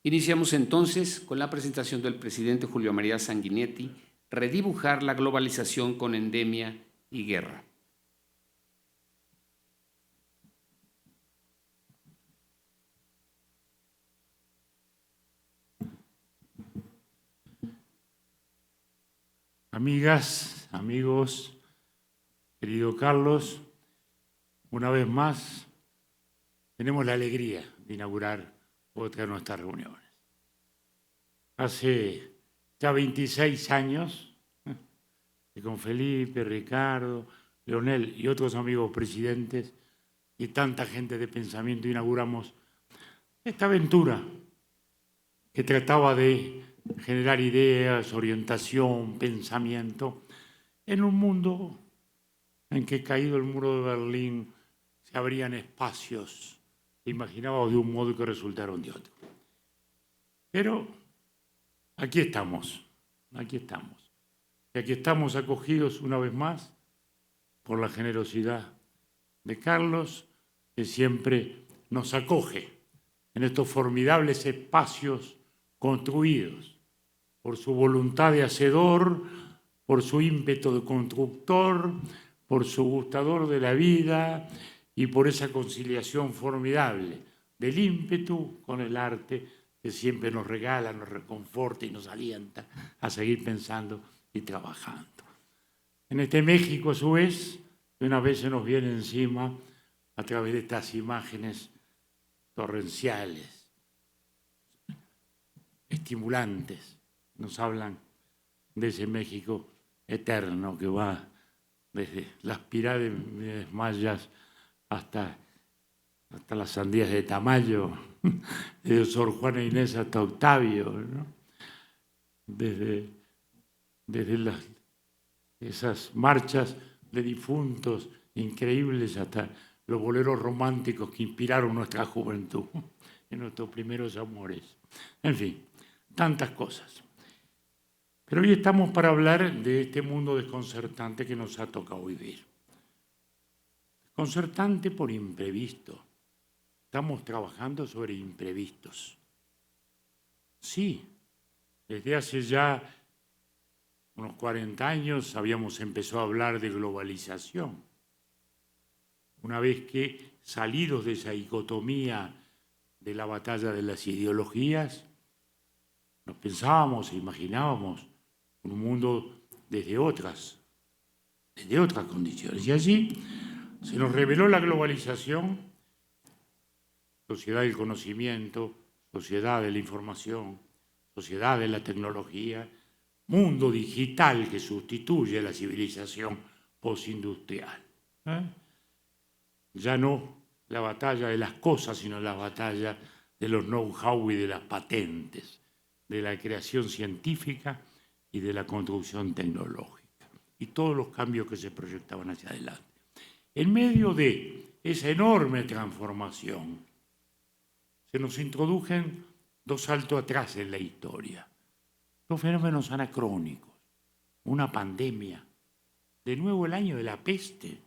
Iniciamos entonces con la presentación del presidente Julio María Sanguinetti, Redibujar la globalización con endemia y guerra. Amigas, amigos, querido Carlos, una vez más tenemos la alegría de inaugurar otra de nuestras reuniones. Hace ya 26 años que con Felipe, Ricardo, Leonel y otros amigos presidentes y tanta gente de pensamiento inauguramos esta aventura que trataba de generar ideas, orientación, pensamiento en un mundo en que, caído el muro de Berlín, se abrían espacios que imaginábamos de un modo y que resultaron de otro. Pero aquí estamos. Y aquí estamos acogidos una vez más por la generosidad de Carlos, que siempre nos acoge en estos formidables espacios construidos por su voluntad de hacedor, por su ímpetu de constructor, por su gustador de la vida y por esa conciliación formidable del ímpetu con el arte que siempre nos regala, nos reconforta y nos alienta a seguir pensando y trabajando. En este México, a su vez, que una vez se nos viene encima a través de estas imágenes torrenciales, estimulantes, nos hablan de ese México eterno que va desde las pirámides mayas hasta las sandías de Tamayo, desde Sor Juana Inés hasta Octavio, ¿no? desde esas marchas de difuntos increíbles hasta los boleros románticos que inspiraron nuestra juventud y nuestros primeros amores. En fin, tantas cosas. Pero hoy estamos para hablar de este mundo desconcertante que nos ha tocado vivir. Desconcertante por imprevisto. Estamos trabajando sobre imprevistos. Sí, desde hace ya unos 40 años habíamos empezado a hablar de globalización. Una vez que, salidos de esa dicotomía de la batalla de las ideologías, nos pensábamos e imaginábamos un mundo desde otras condiciones. Y allí se nos reveló la globalización, sociedad del conocimiento, sociedad de la información, sociedad de la tecnología, mundo digital que sustituye la civilización postindustrial. Ya no la batalla de las cosas, sino la batalla de los know-how y de las patentes, de la creación científica y de la construcción tecnológica, y todos los cambios que se proyectaban hacia adelante. En medio de esa enorme transformación, se nos introdujen dos saltos atrás en la historia, dos fenómenos anacrónicos, una pandemia, de nuevo el año de la peste,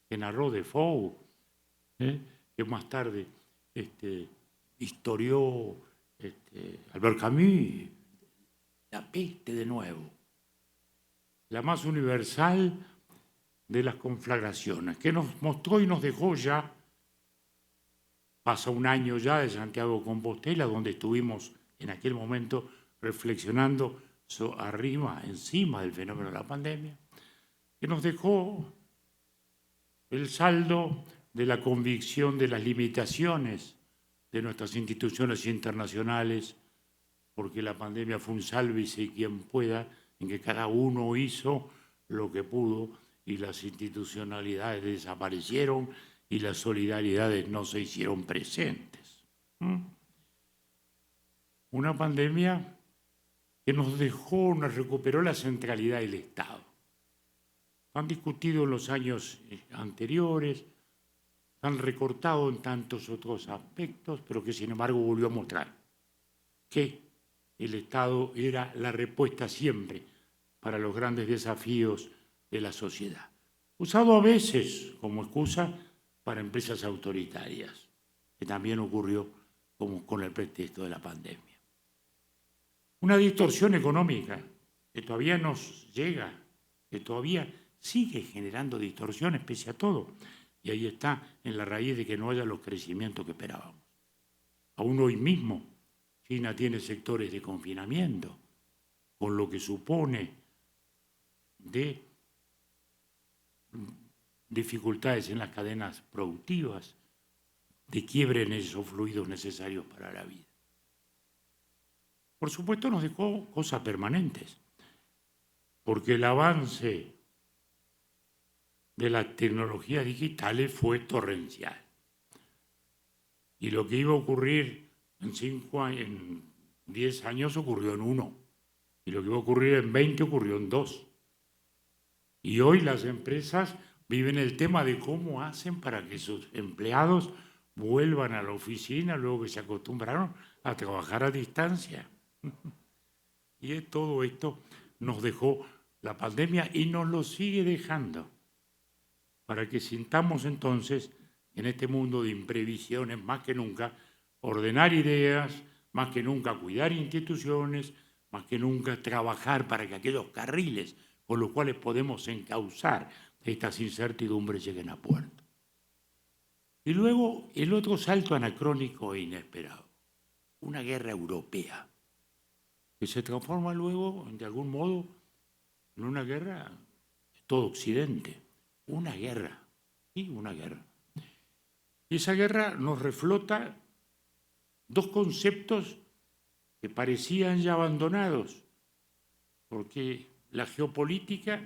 que narró Defoe, que más tarde historió Albert Camus, la peste de nuevo, la más universal de las conflagraciones, que nos mostró y nos dejó ya, pasa un año ya de Santiago de Compostela, donde estuvimos en aquel momento reflexionando encima del fenómeno de la pandemia, que nos dejó el saldo de la convicción de las limitaciones de nuestras instituciones internacionales, porque la pandemia fue un sálvese quien pueda, en que cada uno hizo lo que pudo y las institucionalidades desaparecieron y las solidaridades no se hicieron presentes. Una pandemia que nos recuperó la centralidad del Estado. Han discutido en los años anteriores, han recortado en tantos otros aspectos, pero que sin embargo volvió a mostrar que el Estado era la respuesta siempre para los grandes desafíos de la sociedad. Usado a veces como excusa para empresas autoritarias, que también ocurrió como con el pretexto de la pandemia. Una distorsión económica que todavía nos llega, que todavía sigue generando distorsiones pese a todo. Y ahí está en la raíz de que no haya los crecimientos que esperábamos. Aún hoy mismo, China tiene sectores de confinamiento, con lo que supone de dificultades en las cadenas productivas, de quiebre en esos fluidos necesarios para la vida. Por supuesto, nos dejó cosas permanentes, porque el avance de las tecnologías digitales fue torrencial. Y lo que iba a ocurrir en 10 años ocurrió en 1. Y lo que iba a ocurrir en 20 ocurrió en 2. Y hoy las empresas viven el tema de cómo hacen para que sus empleados vuelvan a la oficina luego que se acostumbraron a trabajar a distancia. Y todo esto nos dejó la pandemia y nos lo sigue dejando, para que sintamos entonces, en este mundo de imprevisiones, más que nunca, ordenar ideas, más que nunca cuidar instituciones, más que nunca trabajar para que aquellos carriles con los cuales podemos encauzar estas incertidumbres lleguen a puerto. Y luego el otro salto anacrónico e inesperado, una guerra europea, que se transforma luego, de algún modo, en una guerra de todo Occidente. Una guerra, sí, una guerra. Y esa guerra nos reflota dos conceptos que parecían ya abandonados, porque la geopolítica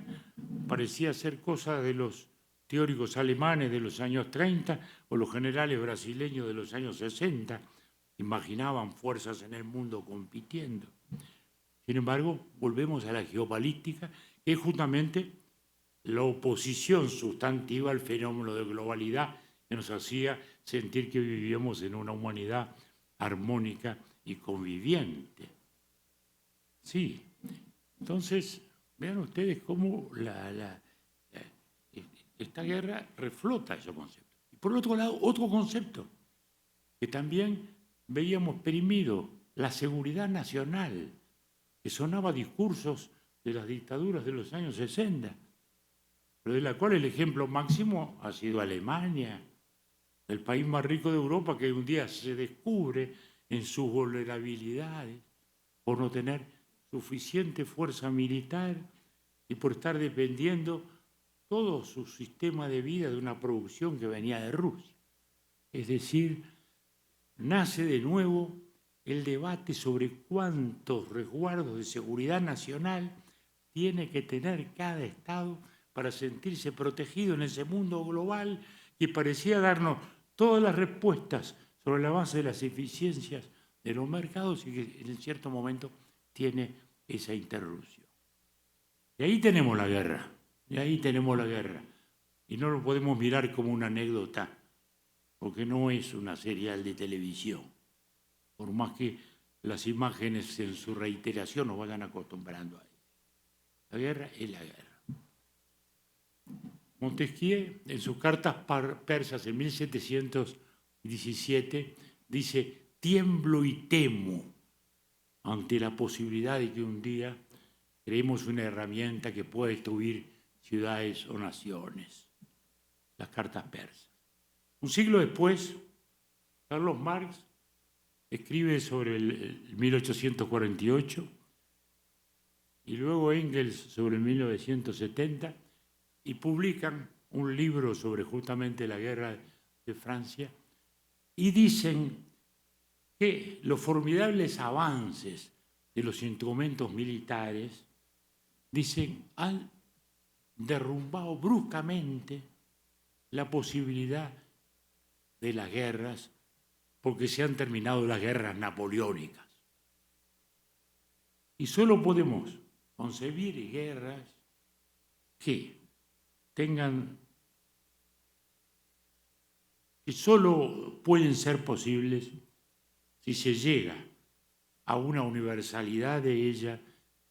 parecía ser cosa de los teóricos alemanes de los años 30 o los generales brasileños de los años 60, imaginaban fuerzas en el mundo compitiendo. Sin embargo, volvemos a la geopolítica, que es justamente la oposición sustantiva al fenómeno de globalidad que nos hacía sentir que vivíamos en una humanidad armónica y conviviente. Sí, entonces, vean ustedes cómo esta guerra reflota ese concepto. Y por otro lado, otro concepto que también veíamos perimido, la seguridad nacional, que sonaba discursos de las dictaduras de los años 60, pero de la cual el ejemplo máximo ha sido Alemania, el país más rico de Europa, que un día se descubre en sus vulnerabilidades por no tener suficiente fuerza militar y por estar dependiendo todo su sistema de vida de una producción que venía de Rusia. Es decir, nace de nuevo el debate sobre cuántos resguardos de seguridad nacional tiene que tener cada Estado para sentirse protegido en ese mundo global que parecía darnos todas las respuestas sobre la base de las eficiencias de los mercados y que en cierto momento tiene esa interrupción. Y ahí tenemos la guerra, y no lo podemos mirar como una anécdota, porque no es una serial de televisión, por más que las imágenes en su reiteración nos vayan acostumbrando a ella. La guerra es la guerra. Montesquieu, en sus cartas persas en 1717, dice: tiemblo y temo ante la posibilidad de que un día creemos una herramienta que pueda destruir ciudades o naciones. Las cartas persas. Un siglo después, Carlos Marx escribe sobre el 1848 y luego Engels sobre el 1970 y publican un libro sobre justamente la guerra de Francia y dicen que los formidables avances de los instrumentos militares, dicen, han derrumbado bruscamente la posibilidad de las guerras porque se han terminado las guerras napoleónicas. Y solo podemos concebir guerras que solo pueden ser posibles si se llega a una universalidad de ella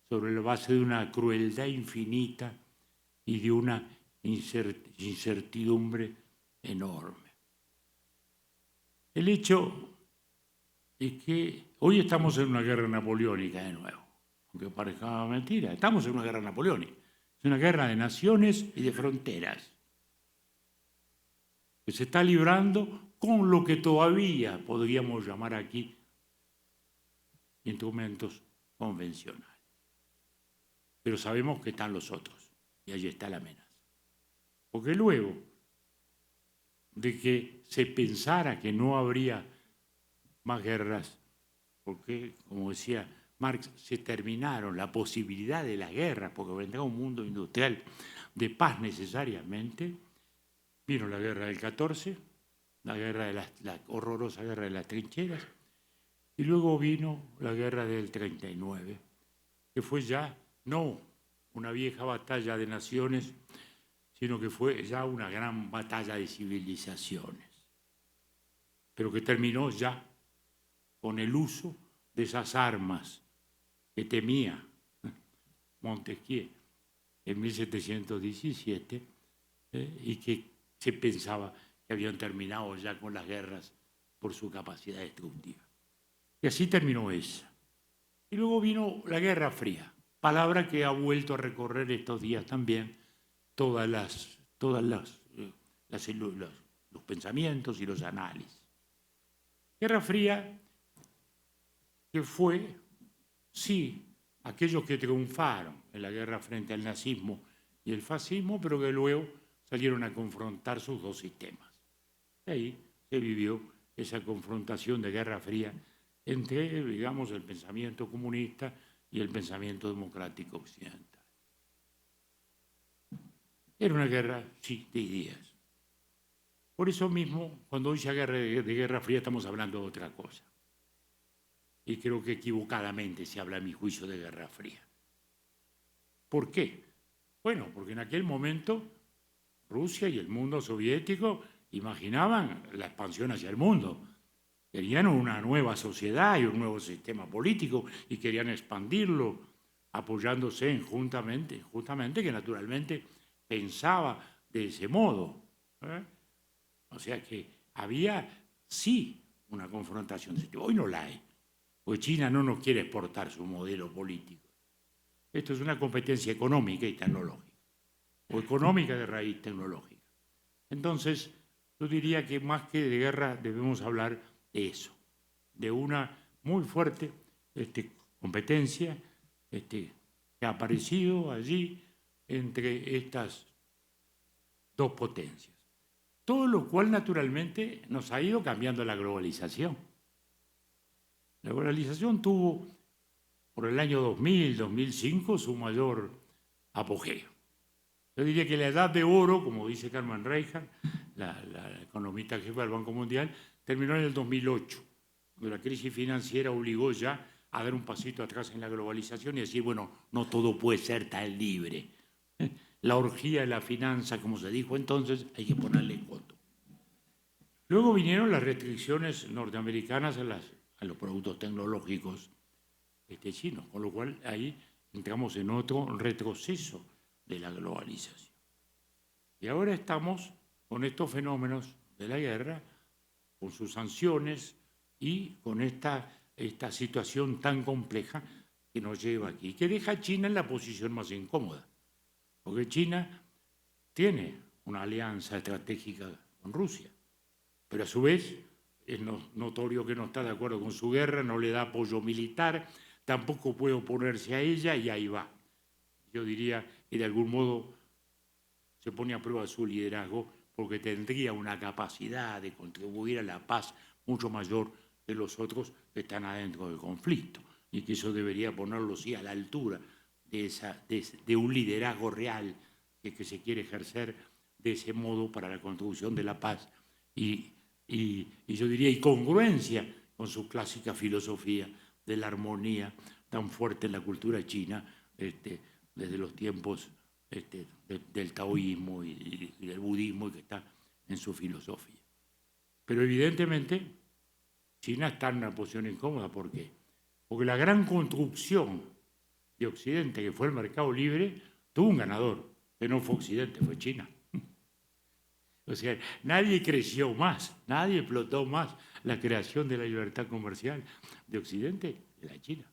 sobre la base de una crueldad infinita y de una incertidumbre enorme. El hecho es que hoy estamos en una guerra napoleónica de nuevo, aunque parezca mentira, estamos en una guerra napoleónica. Es una guerra de naciones y de fronteras que se está librando con lo que todavía podríamos llamar aquí instrumentos convencionales. Pero sabemos que están los otros, y allí está la amenaza. Porque luego de que se pensara que no habría más guerras, porque, como decía Marx, se terminaron la posibilidad de la guerra, porque vendrá un mundo industrial de paz necesariamente, vino la guerra del 14, la horrorosa guerra de las trincheras, y luego vino la guerra del 39, que fue ya no una vieja batalla de naciones, sino que fue ya una gran batalla de civilizaciones, pero que terminó ya con el uso de esas armas que temía Montesquieu en 1717 y que se pensaba que habían terminado ya con las guerras por su capacidad destructiva. Y así terminó esa. Y luego vino la Guerra Fría, palabra que ha vuelto a recorrer estos días también todos los pensamientos y los análisis. Guerra Fría que fue, sí, aquellos que triunfaron en la guerra frente al nazismo y el fascismo, pero que luego salieron a confrontar sus dos sistemas. Y ahí se vivió esa confrontación de Guerra Fría entre, digamos, el pensamiento comunista y el pensamiento democrático occidental. Era una guerra, sí, de ideas. Por eso mismo, cuando hoy se habla de Guerra Fría, estamos hablando de otra cosa. Y creo que equivocadamente se habla, a mi juicio, de Guerra Fría. ¿Por qué? Bueno, porque en aquel momento Rusia y el mundo soviético imaginaban la expansión hacia el mundo. Querían una nueva sociedad y un nuevo sistema político y querían expandirlo, apoyándose justamente que naturalmente pensaba de ese modo. O sea que había, sí, una confrontación de ese tipo. Hoy no la hay, porque China no nos quiere exportar su modelo político. Esto es una competencia económica y tecnológica, o económica de raíz tecnológica. Entonces, yo diría que más que de guerra debemos hablar de eso, de una muy fuerte competencia que ha aparecido allí entre estas dos potencias. Todo lo cual, naturalmente, nos ha ido cambiando la globalización. La globalización tuvo, por el año 2000, 2005, su mayor apogeo. Yo diría que la edad de oro, como dice Carmen Reijard, la economista jefa del Banco Mundial, terminó en el 2008, cuando la crisis financiera obligó ya a dar un pasito atrás en la globalización y decir, bueno, no todo puede ser tan libre. La orgía de la finanza, como se dijo entonces, hay que ponerle coto. Luego vinieron las restricciones norteamericanas a los productos tecnológicos chinos, con lo cual ahí entramos en otro retroceso de la globalización. Y ahora estamos con estos fenómenos de la guerra, con sus sanciones y con esta situación tan compleja que nos lleva aquí, que deja a China en la posición más incómoda, porque China tiene una alianza estratégica con Rusia, pero a su vez es notorio que no está de acuerdo con su guerra, no le da apoyo militar, tampoco puede oponerse a ella y ahí va. Yo diría que de algún modo se pone a prueba su liderazgo porque tendría una capacidad de contribuir a la paz mucho mayor que los otros que están adentro del conflicto y que eso debería ponerlo sí a la altura de un liderazgo real que se quiere ejercer de ese modo para la construcción de la paz y yo diría, y congruencia con su clásica filosofía de la armonía tan fuerte en la cultura china desde los tiempos del taoísmo y del budismo, y que está en su filosofía. Pero evidentemente China está en una posición incómoda. ¿Por qué? Porque la gran construcción de Occidente, que fue el mercado libre, tuvo un ganador, que no fue Occidente, fue China. O sea, nadie creció más, nadie explotó más la creación de la libertad comercial de Occidente que la China.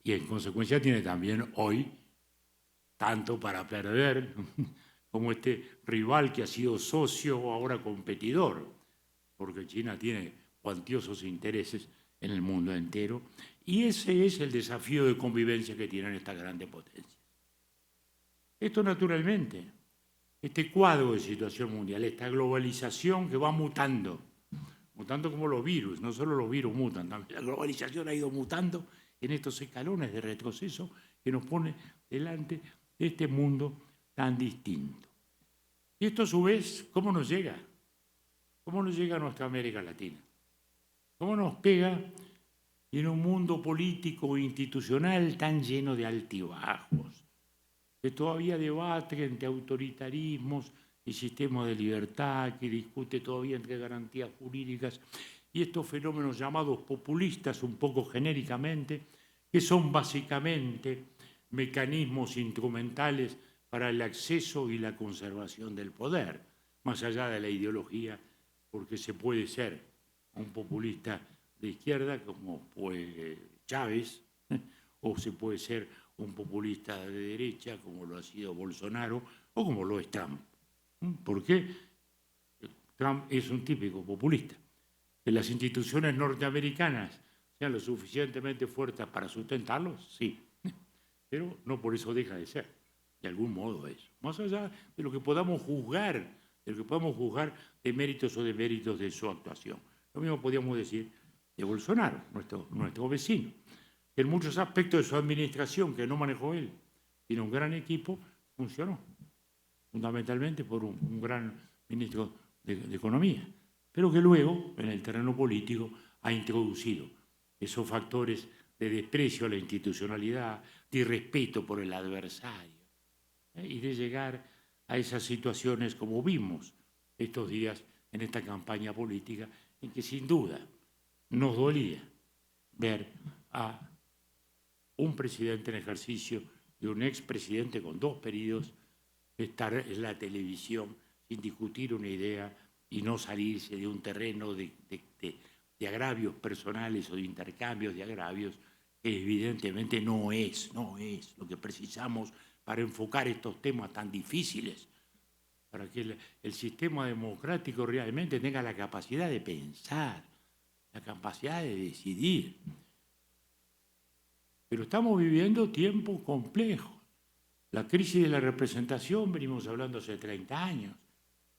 Y en consecuencia tiene también hoy tanto para perder como este rival que ha sido socio o ahora competidor, porque China tiene cuantiosos intereses en el mundo entero, y ese es el desafío de convivencia que tienen estas grandes potencias. Esto naturalmente, este cuadro de situación mundial, esta globalización que va mutando como los virus, no solo los virus mutan, también la globalización ha ido mutando en estos escalones de retroceso que nos pone delante de este mundo tan distinto. Y esto a su vez, ¿cómo nos llega? ¿Cómo nos llega a nuestra América Latina? ¿Cómo nos pega en un mundo político e institucional tan lleno de altibajos, que todavía debate entre autoritarismos y sistemas de libertad, que discute todavía entre garantías jurídicas y estos fenómenos llamados populistas, un poco genéricamente, que son básicamente mecanismos instrumentales para el acceso y la conservación del poder, más allá de la ideología, porque se puede ser un populista de izquierda, como fue Chávez, o se puede ser un populista de derecha, como lo ha sido Bolsonaro, o como lo es Trump. ¿Por qué? Trump es un típico populista. Que las instituciones norteamericanas sean lo suficientemente fuertes para sustentarlos, sí, pero no por eso deja de ser, de algún modo eso. Más allá de lo que podamos juzgar, de méritos o deméritos de su actuación. Lo mismo podríamos decir de Bolsonaro, nuestro vecino, que en muchos aspectos de su administración, que no manejó él, sino un gran equipo, funcionó, fundamentalmente por un gran ministro de Economía, pero que luego, en el terreno político, ha introducido esos factores de desprecio a la institucionalidad, de irrespeto por el adversario, y de llegar a esas situaciones como vimos estos días en esta campaña política, en que sin duda nos dolía ver a un presidente en ejercicio y un expresidente con 2 periodos estar en la televisión sin discutir una idea y no salirse de un terreno de agravios personales o de intercambios de agravios, que evidentemente no es lo que precisamos para enfocar estos temas tan difíciles, para que el sistema democrático realmente tenga la capacidad de pensar, la capacidad de decidir. Pero estamos viviendo tiempos complejos. La crisis de la representación, venimos hablando hace 30 años.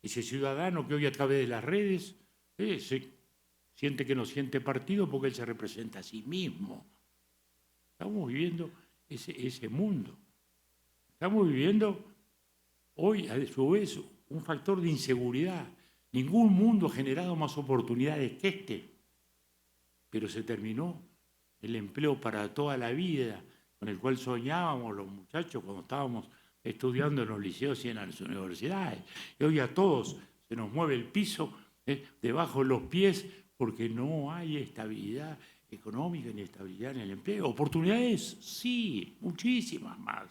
Ese ciudadano que hoy a través de las redes siente que no siente partido porque él se representa a sí mismo. Estamos viviendo ese mundo. Estamos viviendo hoy, a su vez, un factor de inseguridad. Ningún mundo ha generado más oportunidades que este, pero se terminó el empleo para toda la vida, con el cual soñábamos los muchachos cuando estábamos estudiando en los liceos y en las universidades. Y hoy a todos se nos mueve el piso debajo de los pies porque no hay estabilidad económica ni estabilidad en el empleo. Oportunidades, sí, muchísimas más.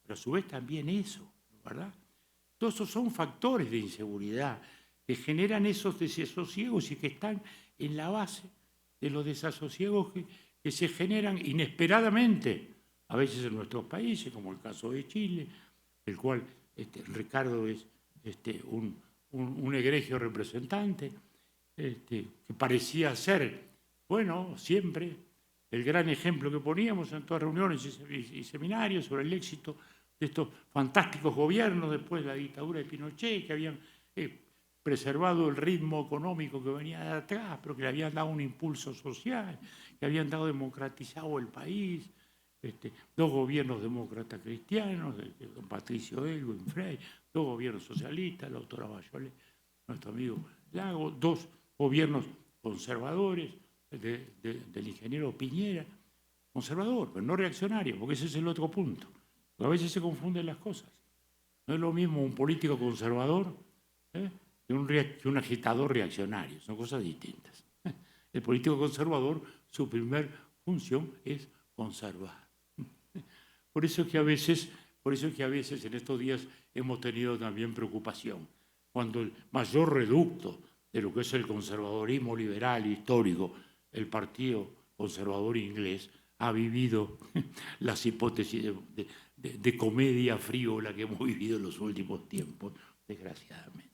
Pero a su vez también eso, ¿verdad? Todos esos son factores de inseguridad que generan esos desasosiegos y que están en la base de los desasosiegos que se generan inesperadamente, a veces en nuestros países, como el caso de Chile, del cual Ricardo es un egregio representante, que parecía ser, bueno, siempre el gran ejemplo que poníamos en todas reuniones y seminarios sobre el éxito de estos fantásticos gobiernos después de la dictadura de Pinochet, que habían preservado el ritmo económico que venía de atrás, pero que le habían dado un impulso social, que habían dado democratizado el país, dos gobiernos demócratas cristianos, don Patricio Elwin Frey, dos gobiernos socialistas, la doctora Bachelet, nuestro amigo Lago, dos gobiernos conservadores del ingeniero Piñera, conservador, pero no reaccionario, porque ese es el otro punto. A veces se confunden las cosas. No es lo mismo un político conservador que un agitador reaccionario, son cosas distintas. El político conservador, su primer función es conservar. Por eso es que a veces en estos días hemos tenido también preocupación, cuando el mayor reducto de lo que es el conservadorismo liberal histórico, el Partido Conservador Inglés, ha vivido las hipótesis de comedia frívola que hemos vivido en los últimos tiempos, desgraciadamente.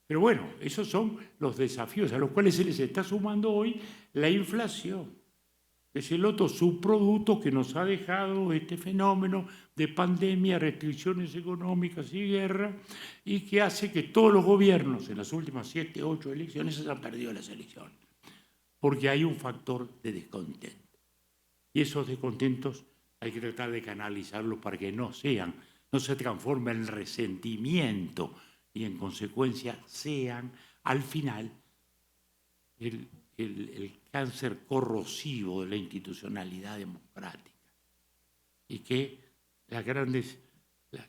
Pero bueno, esos son los desafíos a los cuales se les está sumando hoy la inflación. Es el otro subproducto que nos ha dejado este fenómeno de pandemia, restricciones económicas y guerra, y que hace que todos los gobiernos en las últimas 7, 8 elecciones hayan perdido las elecciones, porque hay un factor de descontento. Y esos descontentos hay que tratar de canalizarlos para que no se transformen en resentimiento y en consecuencia sean al final el cáncer corrosivo de la institucionalidad democrática, y que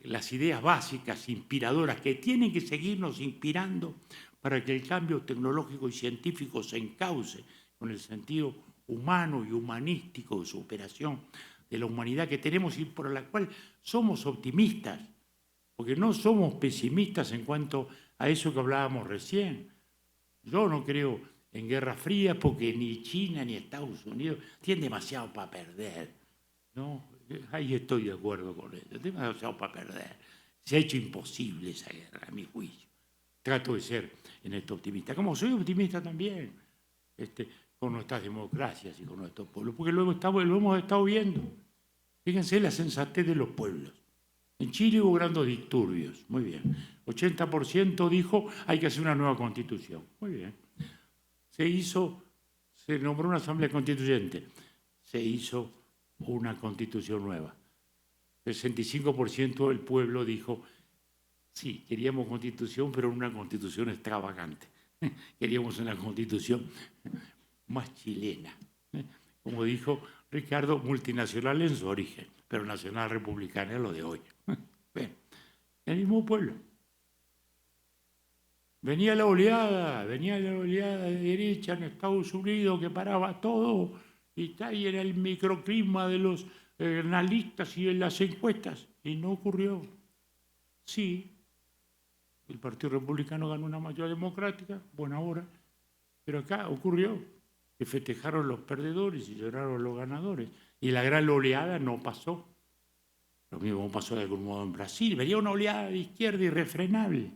las ideas básicas, inspiradoras, que tienen que seguirnos inspirando para que el cambio tecnológico y científico se encauce con el sentido humano y humanístico de superación de la humanidad que tenemos y por la cual somos optimistas, porque no somos pesimistas en cuanto a eso que hablábamos recién. Yo no creo en guerra fría porque ni China ni Estados Unidos tienen demasiado para perder. ¿No? Ahí estoy de acuerdo con eso, tienen demasiado para perder. Se ha hecho imposible esa guerra, a mi juicio. Trato de ser en esto optimista, como soy optimista también con nuestras democracias y con nuestros pueblos, porque lo hemos estado viendo. Fíjense la sensatez de los pueblos. En Chile hubo grandes disturbios, muy bien. 80% dijo hay que hacer una nueva constitución, muy bien. Se nombró una asamblea constituyente, se hizo una constitución nueva. El 65% del pueblo dijo, sí, queríamos constitución, pero una constitución extravagante. Queríamos una constitución más chilena. Como dijo Ricardo, multinacional en su origen, pero nacional republicana es lo de hoy. Bien, el mismo pueblo. Venía la oleada de derecha en Estados Unidos que paraba todo, y ahí era el microclima de los analistas y de las encuestas, y no ocurrió. Sí, el Partido Republicano ganó una mayoría democrática, buena hora, pero acá ocurrió que festejaron los perdedores y lloraron los ganadores, y la gran oleada no pasó. Lo mismo pasó de algún modo en Brasil, venía una oleada de izquierda irrefrenable.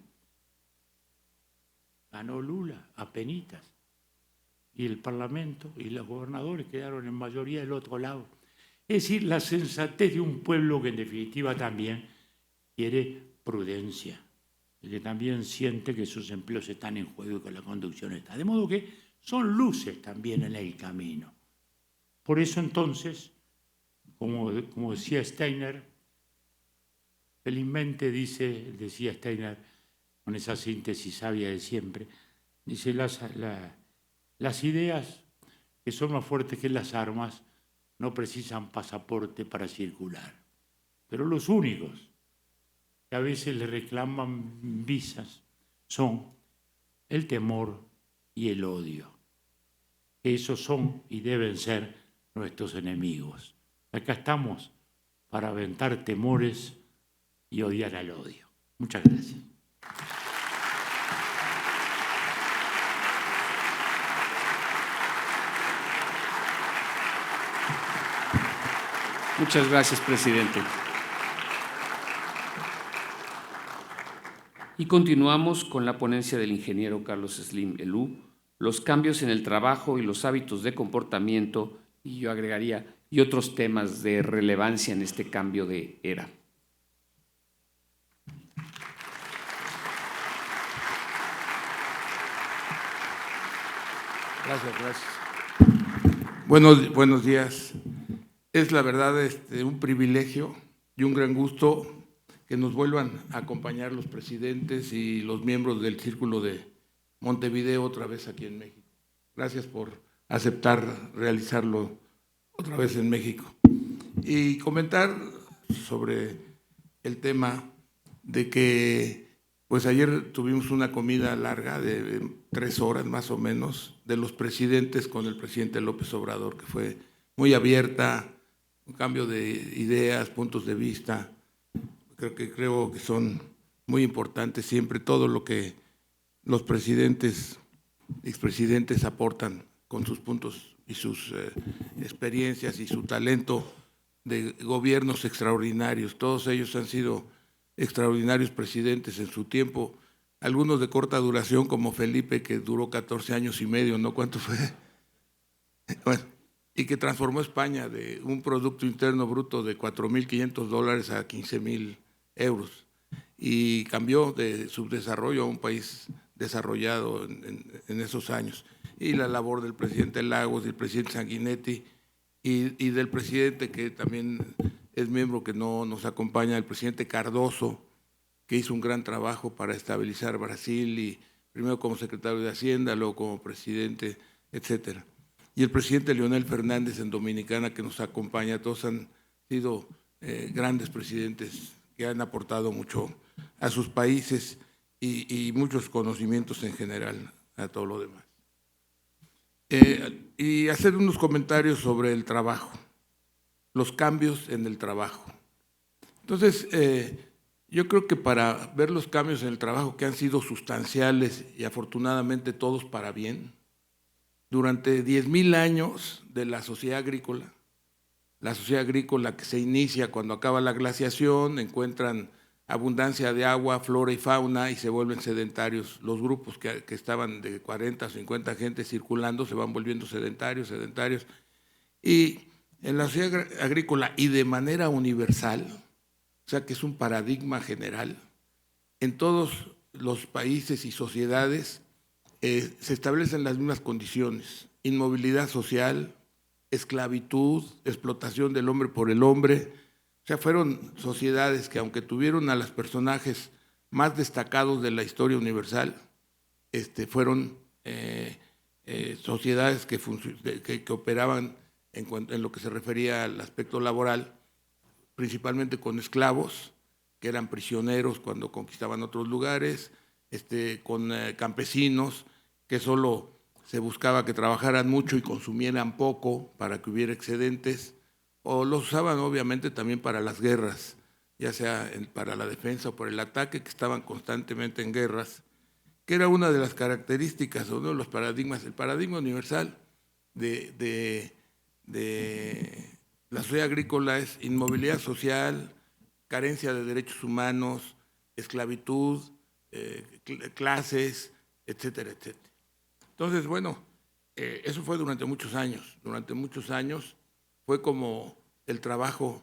Ganó Lula, apenitas, y el Parlamento y los gobernadores quedaron en mayoría del otro lado. Es decir, la sensatez de un pueblo que en definitiva también quiere prudencia, y que también siente que sus empleos están en juego y que la conducción está. De modo que son luces también en el camino. Por eso entonces, como decía Steiner, felizmente decía Steiner, con esa síntesis sabia de siempre, dice, las ideas que son más fuertes que las armas no precisan pasaporte para circular, pero los únicos que a veces le reclaman visas son el temor y el odio. Esos son y deben ser nuestros enemigos. Acá estamos para aventar temores y odiar al odio. Muchas gracias. Muchas gracias, presidente. Y continuamos con la ponencia del ingeniero Carlos Slim Elú, los cambios en el trabajo y los hábitos de comportamiento, y yo agregaría, y otros temas de relevancia en este cambio de era. Gracias. Buenos días. Es la verdad un privilegio y un gran gusto que nos vuelvan a acompañar los presidentes y los miembros del Círculo de Montevideo otra vez aquí en México. Gracias por aceptar realizarlo otra vez en México. Y comentar sobre el tema de que pues ayer tuvimos una comida larga de 3 horas más o menos de los presidentes con el presidente López Obrador, que fue muy abierta, un cambio de ideas, puntos de vista. Creo que son muy importantes siempre todo lo que los presidentes, expresidentes aportan con sus puntos y sus experiencias y su talento de gobiernos extraordinarios. Todos ellos han sido extraordinarios presidentes en su tiempo, algunos de corta duración como Felipe, que duró 14 años y medio, ¿no? ¿Cuánto fue? Bueno, y que transformó España de un Producto Interno Bruto de $4.500 a 15.000 euros y cambió de subdesarrollo a un país desarrollado en esos años. Y la labor del presidente Lagos, del presidente Sanguinetti y del presidente que también es miembro que no nos acompaña, el presidente Cardoso, que hizo un gran trabajo para estabilizar Brasil, y primero como secretario de Hacienda, luego como presidente, etcétera. Y el presidente Leonel Fernández en Dominicana, que nos acompaña. Todos han sido grandes presidentes que han aportado mucho a sus países y muchos conocimientos en general a todo lo demás. Y hacer unos comentarios sobre el trabajo, los cambios en el trabajo. Entonces, yo creo que para ver los cambios en el trabajo, que han sido sustanciales y afortunadamente todos para bien, durante 10.000 años de la sociedad agrícola que se inicia cuando acaba la glaciación, encuentran abundancia de agua, flora y fauna y se vuelven sedentarios. Los grupos que estaban de 40 o 50 gente circulando se van volviendo sedentarios. Y en la sociedad agrícola y de manera universal, o sea que es un paradigma general, en todos los países y sociedades se establecen las mismas condiciones: inmovilidad social, esclavitud, explotación del hombre por el hombre. O sea, fueron sociedades que, aunque tuvieron a los personajes más destacados de la historia universal, fueron sociedades que operaban en lo que se refería al aspecto laboral, principalmente con esclavos, que eran prisioneros cuando conquistaban otros lugares, con campesinos, que solo se buscaba que trabajaran mucho y consumieran poco para que hubiera excedentes, o los usaban obviamente también para las guerras, ya sea para la defensa o por el ataque, que estaban constantemente en guerras, que era una de las características, uno de los paradigmas, el paradigma universal de la sociedad agrícola es inmovilidad social, carencia de derechos humanos, esclavitud, clases, etcétera, etcétera. Entonces, bueno, eso fue durante muchos años. Durante muchos años fue como el trabajo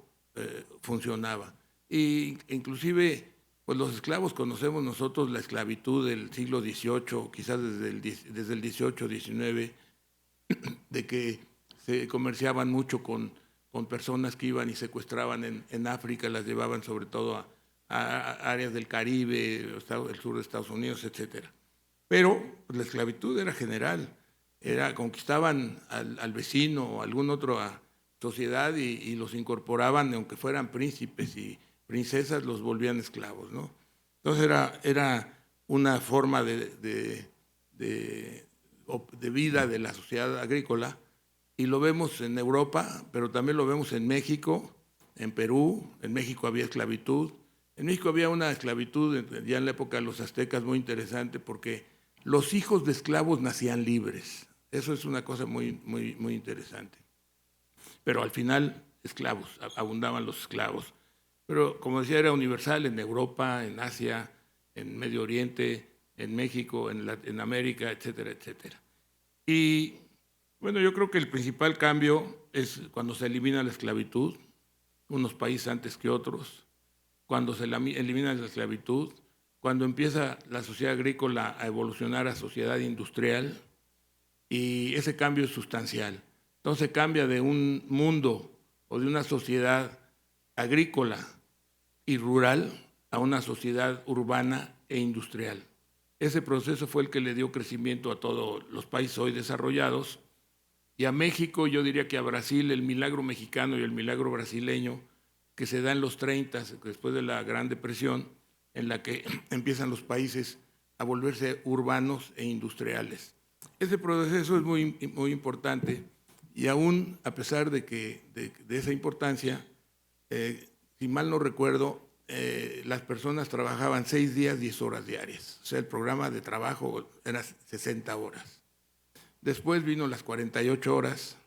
funcionaba. Y inclusive, pues los esclavos conocemos nosotros la esclavitud del siglo XVIII, quizás desde el XVIII, XIX, de que se comerciaban mucho con personas que iban y secuestraban en África, las llevaban sobre todo a áreas del Caribe, el sur de Estados Unidos, etcétera. Pero pues, la esclavitud era general, conquistaban al vecino o alguna otra sociedad y los incorporaban, aunque fueran príncipes y princesas, los volvían esclavos, ¿no? Entonces era una forma de vida de la sociedad agrícola, y lo vemos en Europa, pero también lo vemos en México, en Perú. En México había esclavitud. En México había una esclavitud ya en la época de los aztecas muy interesante, porque los hijos de esclavos nacían libres. Eso es una cosa muy, muy, muy interesante. Pero al final, esclavos, abundaban los esclavos. Pero como decía, era universal en Europa, en Asia, en Medio Oriente, en México, en América, etcétera, etcétera. Y bueno, yo creo que el principal cambio es cuando se elimina la esclavitud, unos países antes que otros, cuando se elimina la esclavitud, cuando empieza la sociedad agrícola a evolucionar a sociedad industrial, y ese cambio es sustancial. Entonces cambia de un mundo o de una sociedad agrícola y rural a una sociedad urbana e industrial. Ese proceso fue el que le dio crecimiento a todos los países hoy desarrollados, y a México, yo diría que a Brasil, el milagro mexicano y el milagro brasileño, que se da en los 30, después de la Gran Depresión, en la que empiezan los países a volverse urbanos e industriales. Ese proceso es muy, muy importante, y aún a pesar de esa importancia, si mal no recuerdo, las personas trabajaban 6 días, 10 horas diarias. O sea, el programa de trabajo era 60 horas. Después vino las 48 horas,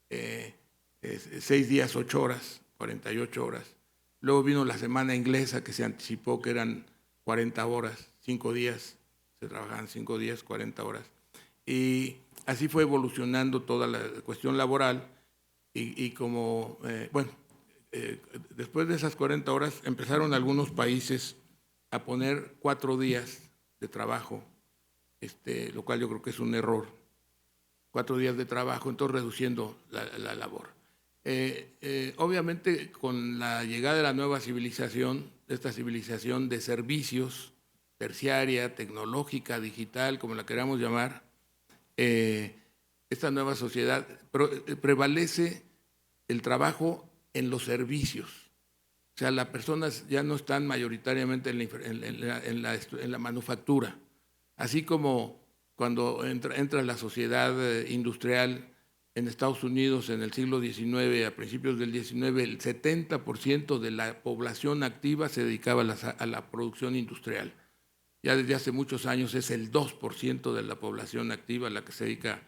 6 días, 8 horas, 48 horas. Luego vino la semana inglesa, que se anticipó que eran 40 horas, 5 días, se trabajaban 5 días, 40 horas. Y así fue evolucionando toda la cuestión laboral, y como, después de esas 40 horas empezaron algunos países a poner 4 días de trabajo, lo cual yo creo que es un error. 4 días de trabajo, entonces reduciendo la labor. Obviamente, con la llegada de la nueva civilización, esta civilización de servicios, terciaria, tecnológica, digital, como la queramos llamar, esta nueva sociedad prevalece el trabajo en los servicios. O sea, las personas ya no están mayoritariamente en la manufactura, así como cuando entra la sociedad industrial en Estados Unidos en el siglo XIX, a principios del XIX, el 70% de la población activa se dedicaba a la producción industrial. Ya desde hace muchos años es el 2% de la población activa la que se dedica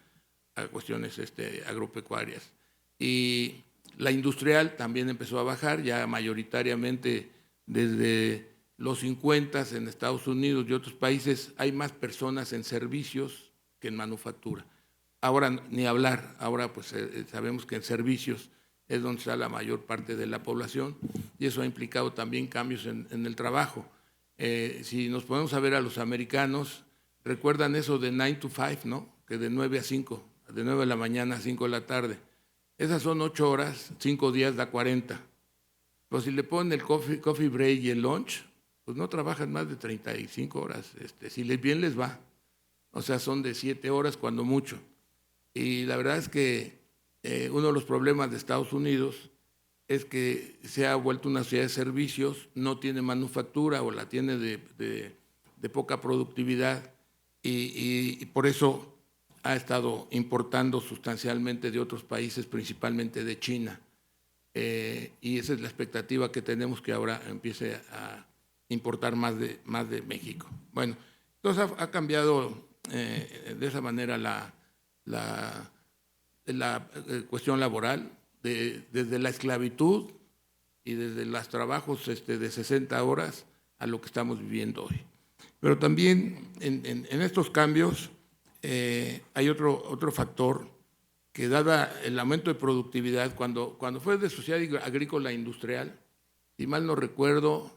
a cuestiones agropecuarias. Y la industrial también empezó a bajar, ya mayoritariamente desde los 50 en Estados Unidos y otros países hay más personas en servicios que en manufactura. Ahora ni hablar, ahora pues sabemos que en servicios es donde está la mayor parte de la población, y eso ha implicado también cambios en el trabajo. Si nos ponemos a ver a los americanos, recuerdan eso de 9 to 5, ¿no? Que de 9 a 5, de 9 de la mañana a 5 de la tarde. Esas son 8 horas, 5 días da 40. Pues si le ponen el coffee break y el lunch, pues no trabajan más de 35 horas, si bien les va. O sea, son de 7 horas cuando mucho. Y la verdad es que uno de los problemas de Estados Unidos es que se ha vuelto una sociedad de servicios, no tiene manufactura o la tiene de poca productividad, y por eso ha estado importando sustancialmente de otros países, principalmente de China. Y esa es la expectativa que tenemos, que ahora empiece a importar más de México. Bueno, entonces ha cambiado de esa manera la cuestión laboral, desde la esclavitud y desde los trabajos de 60 horas a lo que estamos viviendo hoy. Pero también en estos cambios hay otro factor que, dada el aumento de productividad, cuando fue de sociedad agrícola e industrial, si mal no recuerdo,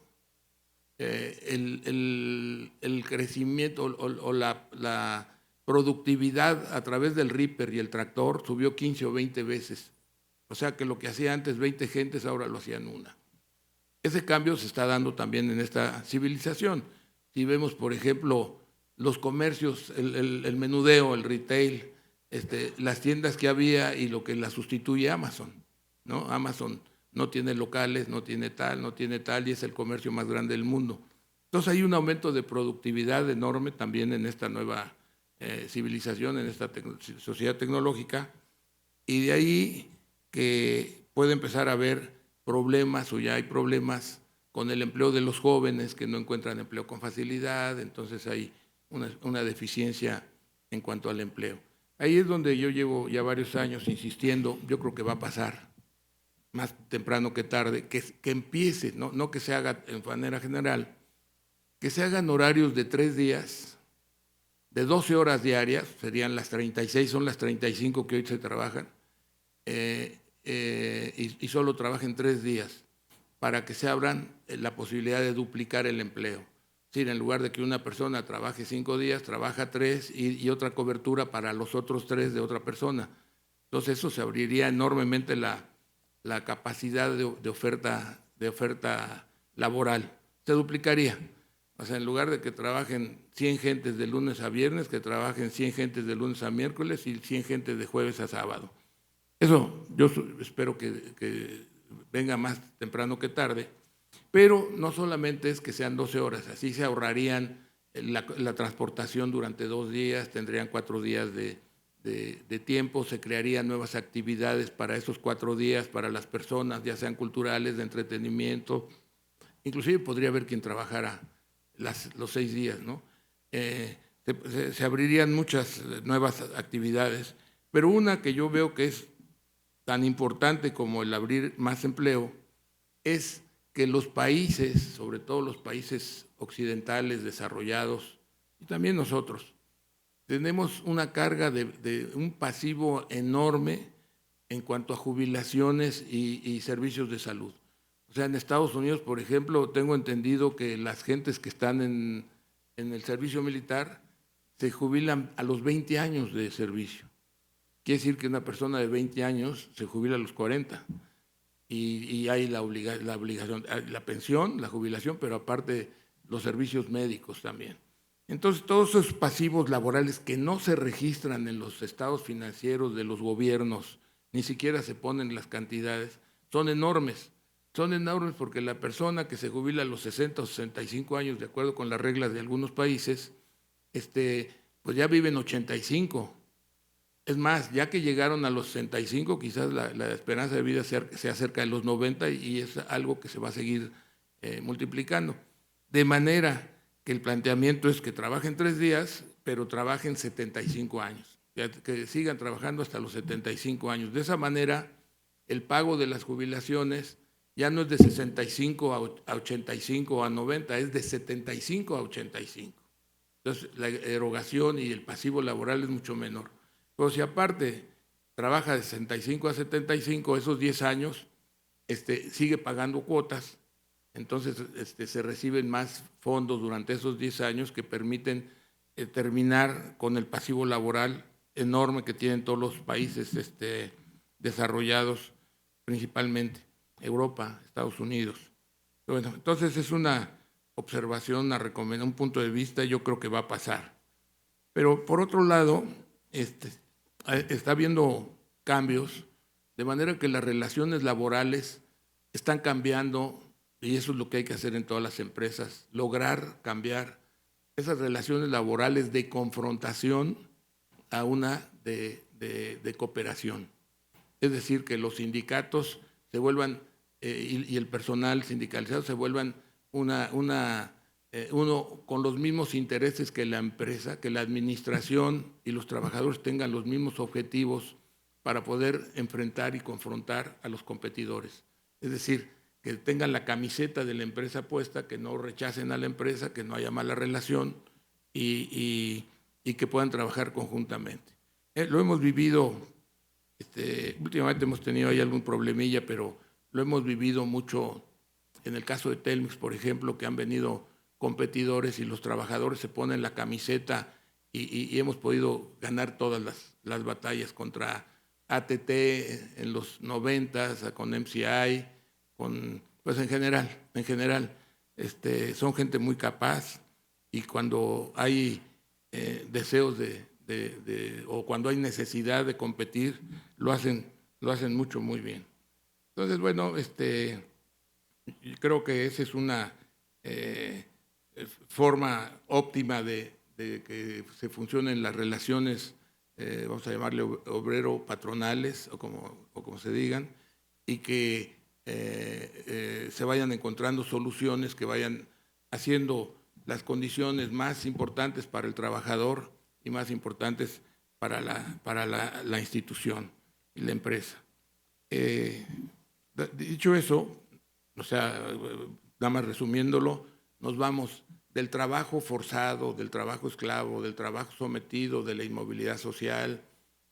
el crecimiento o la productividad a través del Reaper y el tractor subió 15 o 20 veces. O sea que lo que hacía antes 20 gentes, ahora lo hacían una. Ese cambio se está dando también en esta civilización. Si vemos, por ejemplo, los comercios, el menudeo, el retail, las tiendas que había y lo que la sustituye Amazon, ¿no? Amazon no tiene locales, no tiene tal, y es el comercio más grande del mundo. Entonces hay un aumento de productividad enorme también en esta nueva civilización, en esta sociedad tecnológica, y de ahí que puede empezar a haber problemas, o ya hay problemas con el empleo de los jóvenes que no encuentran empleo con facilidad. Entonces hay una deficiencia en cuanto al empleo. Ahí es donde yo llevo ya varios años insistiendo, yo creo que va a pasar más temprano que tarde, que empiece, no que se haga en manera general, que se hagan horarios de 3 días, de 12 horas diarias, serían las 36, son las 35 que hoy se trabajan, y solo trabajen 3 días, para que se abran la posibilidad de duplicar el empleo. Es decir, en lugar de que una persona trabaje 5 días, trabaja 3 y otra cobertura para los otros 3 de otra persona. Entonces eso se abriría enormemente la la capacidad de oferta laboral. Se duplicaría. O sea, en lugar de que trabajen 100 gentes de lunes a viernes, que trabajen 100 gentes de lunes a miércoles y 100 gentes de jueves a sábado. Eso yo espero que venga más temprano que tarde, pero no solamente es que sean 12 horas, así se ahorrarían la transportación durante 2 días, tendrían 4 días de tiempo, se crearían nuevas actividades para esos 4 días, para las personas, ya sean culturales, de entretenimiento, inclusive podría haber quien trabajara los 6 días, ¿no? Se abrirían muchas nuevas actividades, pero una que yo veo que es tan importante como el abrir más empleo es que los países, sobre todo los países occidentales desarrollados, y también nosotros, tenemos una carga de un pasivo enorme en cuanto a jubilaciones y servicios de salud. O sea, en Estados Unidos, por ejemplo, tengo entendido que las gentes que están en el servicio militar se jubilan a los 20 años de servicio. Quiere decir que una persona de 20 años se jubila a los 40 y hay la obligación, la pensión, la jubilación, pero aparte los servicios médicos también. Entonces, todos esos pasivos laborales que no se registran en los estados financieros de los gobiernos, ni siquiera se ponen las cantidades, son enormes. Son enormes porque la persona que se jubila a los 60 o 65 años, de acuerdo con las reglas de algunos países, pues ya viven 85. Es más, ya que llegaron a los 65, quizás la esperanza de vida sea cerca de los 90 y es algo que se va a seguir multiplicando. De manera que el planteamiento es que trabajen 3 días, pero trabajen 75 años, que sigan trabajando hasta los 75 años. De esa manera, el pago de las jubilaciones ya no es de 65 a 85 o a 90, es de 75 a 85. Entonces, la erogación y el pasivo laboral es mucho menor. Pero si aparte trabaja de 65 a 75, esos 10 años sigue pagando cuotas, entonces se reciben más fondos durante esos 10 años que permiten terminar con el pasivo laboral enorme que tienen todos los países desarrollados, principalmente Europa, Estados Unidos. Bueno, entonces es una observación, una recomendación, un punto de vista, yo creo que va a pasar. Pero por otro lado, está habiendo cambios, de manera que las relaciones laborales están cambiando, y eso es lo que hay que hacer en todas las empresas, lograr cambiar esas relaciones laborales de confrontación a una de cooperación. Es decir, que los sindicatos se vuelvan, y el personal sindicalizado se vuelvan uno con los mismos intereses que la empresa, que la administración y los trabajadores tengan los mismos objetivos para poder enfrentar y confrontar a los competidores. Es decir, que tengan la camiseta de la empresa puesta, que no rechacen a la empresa, que no haya mala relación y que puedan trabajar conjuntamente. Lo hemos vivido, últimamente hemos tenido ahí algún problemilla, pero lo hemos vivido mucho en el caso de Telmex, por ejemplo, que han venido competidores y los trabajadores se ponen la camiseta y hemos podido ganar todas las batallas contra ATT en los 90, con MCI, pues en general, son gente muy capaz y cuando hay deseos o cuando hay necesidad de competir, lo hacen muy bien. Entonces, bueno, creo que esa es una forma óptima de que se funcionen las relaciones, vamos a llamarle obrero-patronales o como se digan, y que se vayan encontrando soluciones que vayan haciendo las condiciones más importantes para el trabajador y más importantes para la institución y la empresa. Dicho eso, o sea, nada más resumiéndolo, nos vamos del trabajo forzado, del trabajo esclavo, del trabajo sometido, de la inmovilidad social,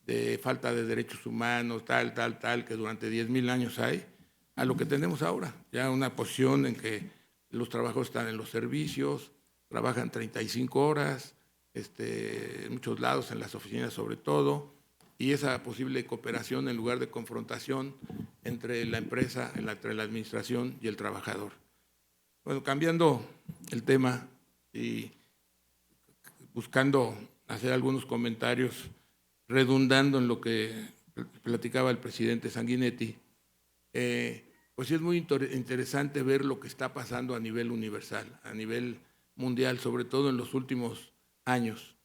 de falta de derechos humanos, tal, que durante 10,000 años hay, a lo que tenemos ahora, ya una posición en que los trabajadores están en los servicios, trabajan 35 horas, en muchos lados, en las oficinas sobre todo, y esa posible cooperación en lugar de confrontación entre la empresa, entre la administración y el trabajador. Bueno, cambiando el tema y buscando hacer algunos comentarios, redundando en lo que platicaba el presidente Sanguinetti, pues sí es muy interesante ver lo que está pasando a nivel universal, a nivel mundial, sobre todo en los últimos años.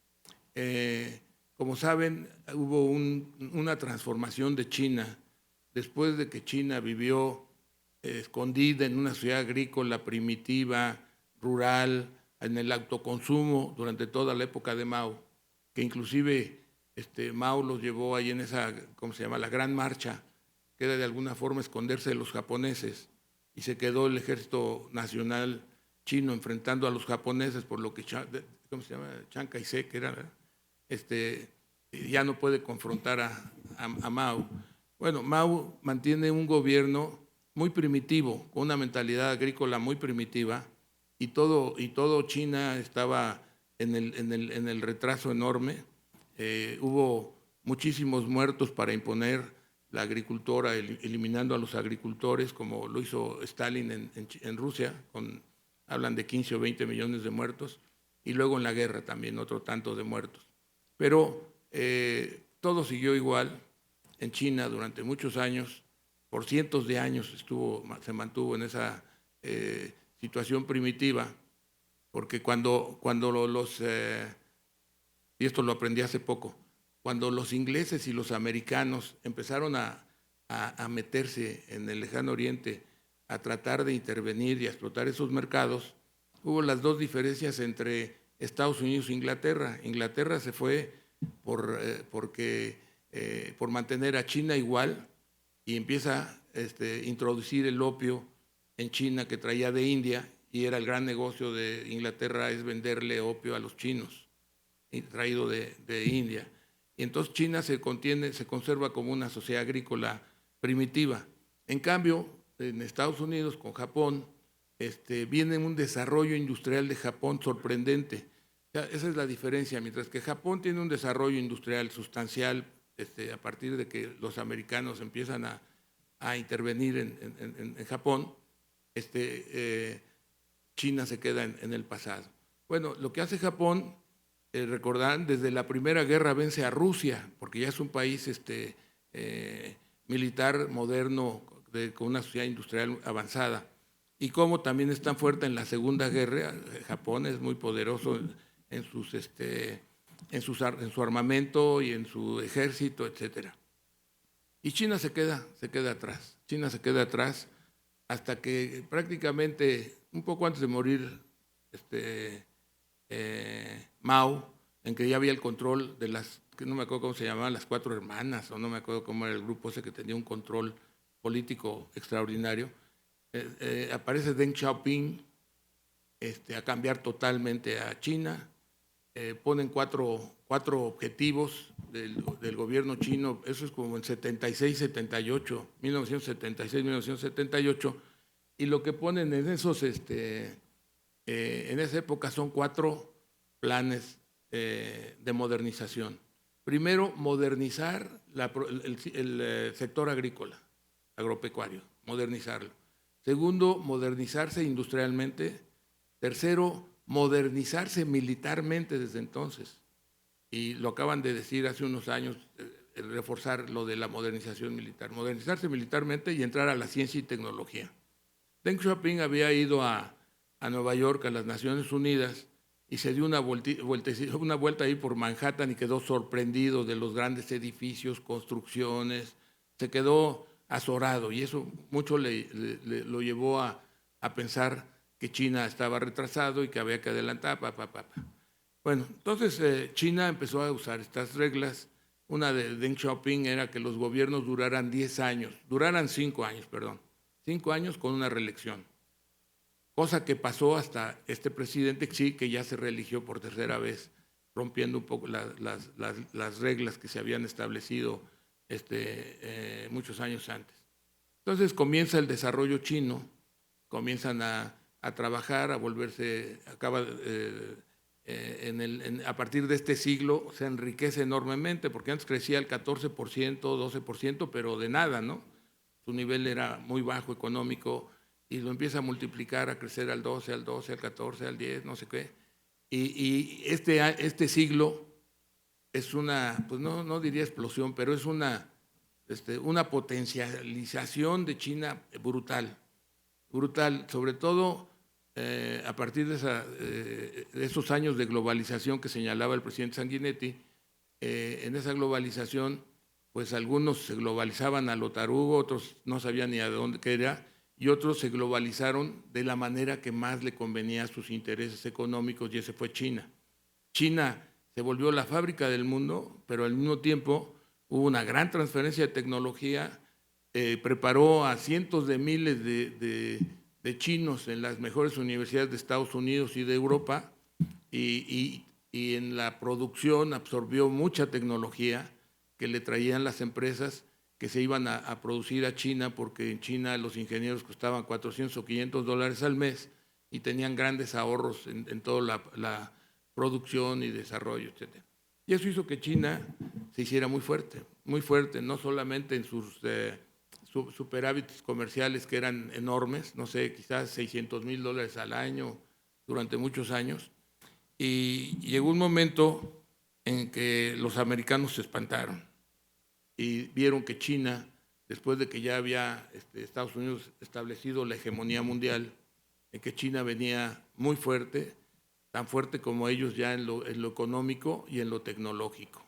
Como saben, hubo una transformación de China después de que China vivió escondida en una sociedad agrícola primitiva, rural, en el autoconsumo durante toda la época de Mao, que inclusive Mao los llevó ahí en esa, ¿cómo se llama?, la Gran Marcha, que era de alguna forma esconderse de los japoneses, y se quedó el ejército nacional chino enfrentando a los japoneses, por lo que, ¿cómo se llama?, Chiang Kai-shek, que era, ya no puede confrontar a Mao. Bueno, Mao mantiene un gobierno muy primitivo, con una mentalidad agrícola muy primitiva, y todo China estaba en el retraso enorme. Hubo muchísimos muertos para imponer la agricultura, eliminando a los agricultores, como lo hizo Stalin en Rusia, hablan de 15 o 20 millones de muertos, y luego en la guerra también otro tanto de muertos. Pero todo siguió igual en China durante muchos años, por cientos de años se mantuvo en esa situación primitiva, porque cuando y esto lo aprendí hace poco, cuando los ingleses y los americanos empezaron a meterse en el lejano oriente, a tratar de intervenir y a explotar esos mercados, hubo las dos diferencias entre Estados Unidos e Inglaterra. Inglaterra se fue por mantener a China igual, y empieza a introducir el opio en China que traía de India, y era el gran negocio de Inglaterra, es venderle opio a los chinos, traído de India. Y entonces China se conserva como una sociedad agrícola primitiva. En cambio, en Estados Unidos, con Japón, viene un desarrollo industrial de Japón sorprendente. O sea, esa es la diferencia. Mientras que Japón tiene un desarrollo industrial sustancial a partir de que los americanos empiezan a intervenir en Japón, China se queda en el pasado. Bueno, lo que hace Japón, recordarán, desde la Primera Guerra vence a Rusia, porque ya es un país militar moderno, con una sociedad industrial avanzada, y como también es tan fuerte en la Segunda Guerra. Japón es muy poderoso en su armamento y en su ejército, etcétera. Y China se queda atrás. China se queda atrás hasta que prácticamente un poco antes de morir Mao, en que ya había el control de que no me acuerdo cómo se llamaban, las 4 hermanas, o no me acuerdo cómo era el grupo ese que tenía un control político extraordinario, aparece Deng Xiaoping a cambiar totalmente a China. Ponen cuatro objetivos del gobierno chino, eso es como en 76-78, 1976-1978, y lo que ponen en esos, en esa época son 4 planes de modernización. Primero, modernizar el sector agrícola, agropecuario, modernizarlo. Segundo, modernizarse industrialmente. Tercero, modernizarse militarmente desde entonces. Y lo acaban de decir hace unos años, reforzar lo de la modernización militar. Modernizarse militarmente y entrar a la ciencia y tecnología. Deng Xiaoping había ido a Nueva York, a las Naciones Unidas, y se dio una vuelta ahí por Manhattan y quedó sorprendido de los grandes edificios, construcciones. Se quedó azorado, y eso mucho lo llevó a pensar que China estaba retrasado y que había que adelantar. Bueno, entonces China empezó a usar estas reglas. Una de Deng Xiaoping era que los gobiernos duraran 5 años, perdón, 5 años con una reelección. Cosa que pasó hasta este presidente Xi, que ya se reeligió por tercera vez, rompiendo un poco las reglas que se habían establecido muchos años antes. Entonces comienza el desarrollo chino, comienzan a trabajar, a volverse, a partir de este siglo se enriquece enormemente, porque antes crecía el 14%, 12%, pero de nada, ¿no? Su nivel era muy bajo económico y lo empieza a multiplicar, a crecer al 12, al 12, al 14, al 10, no sé qué. Y este siglo es una, pues no diría explosión, pero es una potencialización de China brutal, brutal, sobre todo a partir de esos años de globalización que señalaba el presidente Sanguinetti. En esa globalización, pues algunos se globalizaban a lo tarugo, otros no sabían ni a dónde qué era, y otros se globalizaron de la manera que más le convenía a sus intereses económicos, y ese fue China. China se volvió la fábrica del mundo, pero al mismo tiempo hubo una gran transferencia de tecnología, preparó a cientos de miles de chinos en las mejores universidades de Estados Unidos y de Europa, y en la producción absorbió mucha tecnología que le traían las empresas que se iban a producir a China, porque en China los ingenieros costaban $400 o $500 al mes y tenían grandes ahorros en toda la producción y desarrollo, etc. Y eso hizo que China se hiciera muy fuerte, no solamente en sus superávits comerciales, que eran enormes, no sé, quizás $600,000 al año durante muchos años, y llegó un momento en que los americanos se espantaron y vieron que China, después de que ya había Estados Unidos establecido la hegemonía mundial, en que China venía muy fuerte, tan fuerte como ellos ya en lo económico y en lo tecnológico.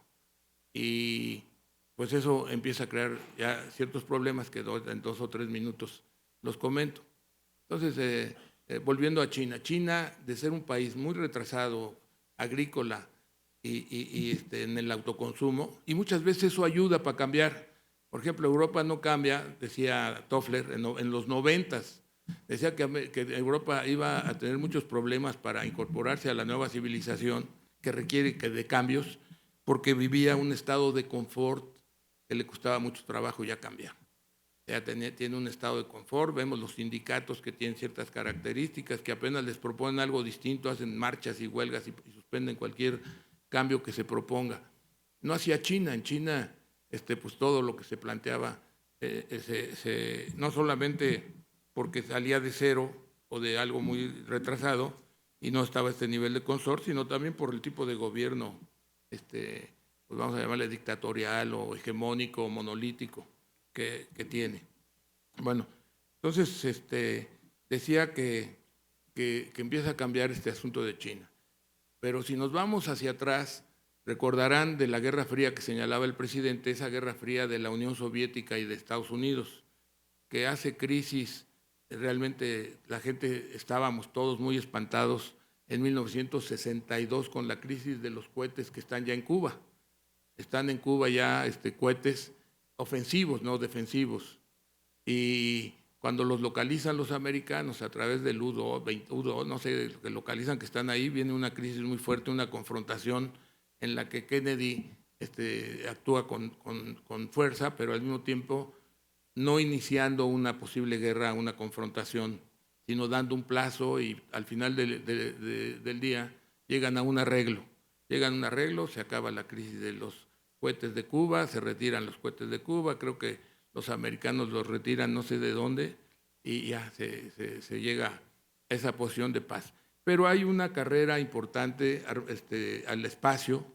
Y pues eso empieza a crear ya ciertos problemas que en 2 o 3 minutos los comento. Entonces, volviendo a China, China, de ser un país muy retrasado, agrícola y en el autoconsumo, y muchas veces eso ayuda para cambiar. Por ejemplo, Europa no cambia, decía Toffler, en los 90s, decía que Europa iba a tener muchos problemas para incorporarse a la nueva civilización que requiere de cambios, porque vivía un estado de confort que le costaba mucho trabajo ya cambiar. Ya tiene un estado de confort, vemos los sindicatos que tienen ciertas características, que apenas les proponen algo distinto, hacen marchas y huelgas y suspenden cualquier cambio que se proponga. No hacía China, en China pues todo lo que se planteaba, no solamente porque salía de cero o de algo muy retrasado y no estaba a este nivel de confort, sino también por el tipo de gobierno, pues vamos a llamarle dictatorial o hegemónico o monolítico que tiene. Bueno, entonces decía que empieza a cambiar este asunto de China. Pero si nos vamos hacia atrás, recordarán de la Guerra Fría que señalaba el presidente, esa Guerra Fría de la Unión Soviética y de Estados Unidos, que hace crisis, realmente la gente estábamos todos muy espantados en 1962 con la crisis de los cohetes que están ya en Cuba. Están en Cuba ya cohetes ofensivos, no defensivos. Y cuando los localizan los americanos a través del U-2, no sé, que localizan que están ahí, viene una crisis muy fuerte, una confrontación en la que Kennedy actúa con fuerza, pero al mismo tiempo no iniciando una posible guerra, una confrontación, sino dando un plazo, y al final del día llegan a un arreglo. Se acaba la crisis de los cohetes de Cuba, se retiran los cohetes de Cuba, creo que los americanos los retiran no sé de dónde, y ya se llega a esa posición de paz. Pero hay una carrera importante al espacio